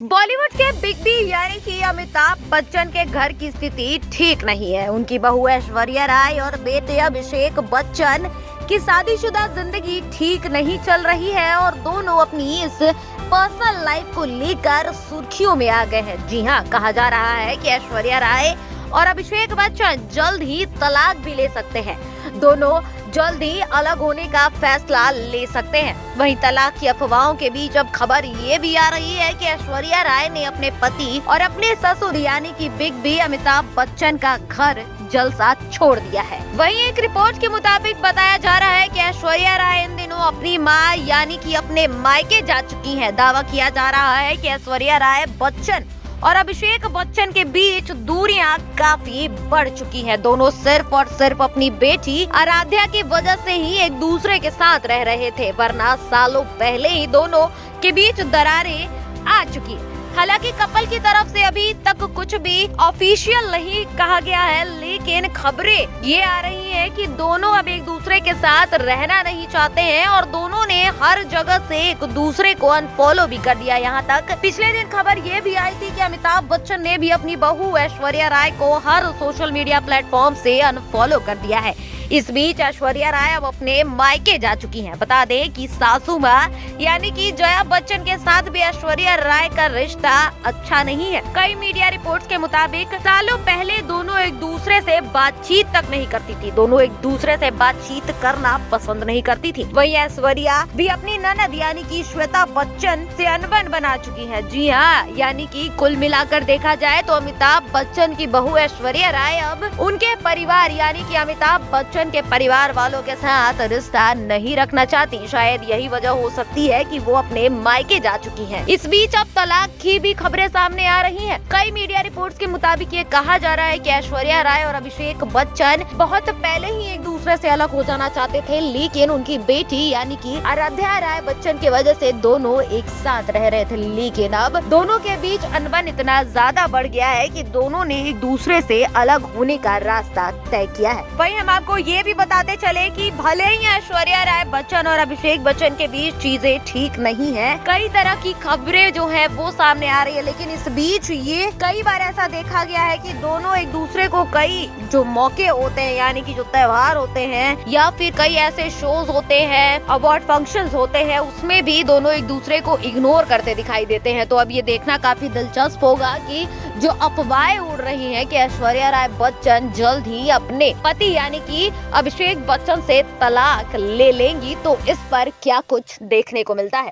बॉलीवुड के big B यानी कि अमिताभ बच्चन के घर की स्थिति ठीक नहीं है। उनकी बहू ऐश्वर्या राय और बेटे अभिषेक बच्चन की शादीशुदा जिंदगी ठीक नहीं चल रही है और दोनों अपनी इस पर्सनल लाइफ को लेकर सुर्खियों में आ गए हैं। जी हाँ, कहा जा रहा है कि ऐश्वर्या राय और अभिषेक बच्चन जल्द ही तलाक भी ले सकते हैं। दोनों जल्द ही अलग होने का फैसला ले सकते हैं। वहीं तलाक की अफवाहों के बीच अब खबर ये भी आ रही है कि ऐश्वर्या राय ने अपने पति और अपने ससुर यानी कि बिग बी अमिताभ बच्चन का घर जलसा छोड़ दिया है। वहीं एक रिपोर्ट के मुताबिक बताया जा रहा है कि ऐश्वर्या राय इन दिनों अपनी मां यानी कि अपने मायके जा चुकी हैं। दावा किया जा रहा है कि ऐश्वर्या राय बच्चन और अभिषेक बच्चन के बीच दूरियां काफी बढ़ चुकी हैं। दोनों सिर्फ और सिर्फ अपनी बेटी आराध्या की वजह से ही एक दूसरे के साथ रह रहे थे, वरना सालों पहले ही दोनों के बीच दरारें आ चुकी है। हालांकि कपल की तरफ से अभी तक कुछ भी ऑफिशियल नहीं कहा गया है, लेकिन खबरें ये आ रही हैं कि दोनों अब एक दूसरे के साथ रहना नहीं चाहते हैं और दोनों ने हर जगह से एक दूसरे को अनफॉलो भी कर दिया। यहाँ तक पिछले दिन खबर ये भी आई थी कि अमिताभ बच्चन ने भी अपनी बहू ऐश्वर्या राय को हर सोशल मीडिया प्लेटफॉर्म से अनफॉलो कर दिया है। इस बीच ऐश्वर्या राय अब अपने मायके जा चुकी हैं। बता दें कि सासू मां यानी कि जया बच्चन के साथ भी ऐश्वर्या राय का रिश्ता अच्छा नहीं है। कई मीडिया रिपोर्ट्स के मुताबिक सालों पहले दोनों एक दूसरे से बातचीत तक नहीं करती थी। दोनों एक दूसरे से बातचीत करना पसंद नहीं करती थी। वहीं ऐश्वर्या भी अपनी ननद यानी कि श्वेता बच्चन से अनबन बना चुकी है। जी हाँ, यानी कि कुल मिलाकर देखा जाए तो अमिताभ बच्चन की बहू ऐश्वर्या राय अब उनके परिवार यानी कि अमिताभ बच्चन के परिवार वालों के साथ रिश्ता नहीं रखना चाहती। शायद यही वजह हो सकती है कि वो अपने मायके जा चुकी हैं। इस बीच अब तलाक की भी खबरें सामने आ रही हैं। कई मीडिया रिपोर्ट्स के मुताबिक ये कहा जा रहा है कि ऐश्वर्या राय और अभिषेक बच्चन बहुत पहले ही एक दूसरे से अलग हो जाना चाहते थे, लेकिन उनकी बेटी यानी कि आराध्या राय बच्चन की वजह से दोनों एक साथ रह रहे थे। लेकिन अब दोनों के बीच अनबन इतना ज्यादा बढ़ गया है कि दोनों ने एक दूसरे से अलग होने का रास्ता तय किया है। वहीं हम आपको ये भी बताते चले कि भले ही ऐश्वर्या राय बच्चन और अभिषेक बच्चन के बीच चीजें ठीक नहीं है, कई तरह की खबरें जो है वो सामने आ रही है, लेकिन इस बीच ये कई बार ऐसा देखा गया है कि दोनों एक दूसरे को कई जो मौके होते हैं यानी कि जो त्योहार होते हैं या फिर कई ऐसे शोज होते हैं, अवार्ड फंक्शंस होते हैं, उसमें भी दोनों एक दूसरे को इग्नोर करते दिखाई देते हैं। तो अब ये देखना काफी दिलचस्प होगा कि जो अफवाहें उड़ रही हैं कि ऐश्वर्या राय बच्चन जल्द ही अपने पति यानी कि अभिषेक बच्चन से तलाक ले लेंगी, तो इस पर क्या कुछ देखने को मिलता है।